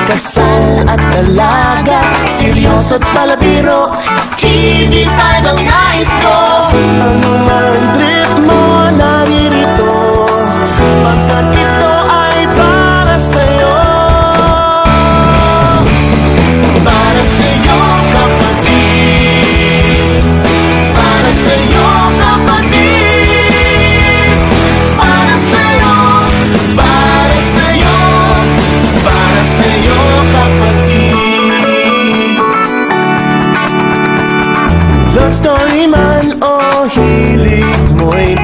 kasal at dalaga, seryoso't palabiro, TV5 ang nais ko. Ano man trip mo, naririto, pagkat ito ay para sa'yo. Para sa'yo, kapatid. Para sa'yo, kapatid. Para sa'yo, para sa'yo, para sa'yo, kapatid. Love story man o hilig mo'y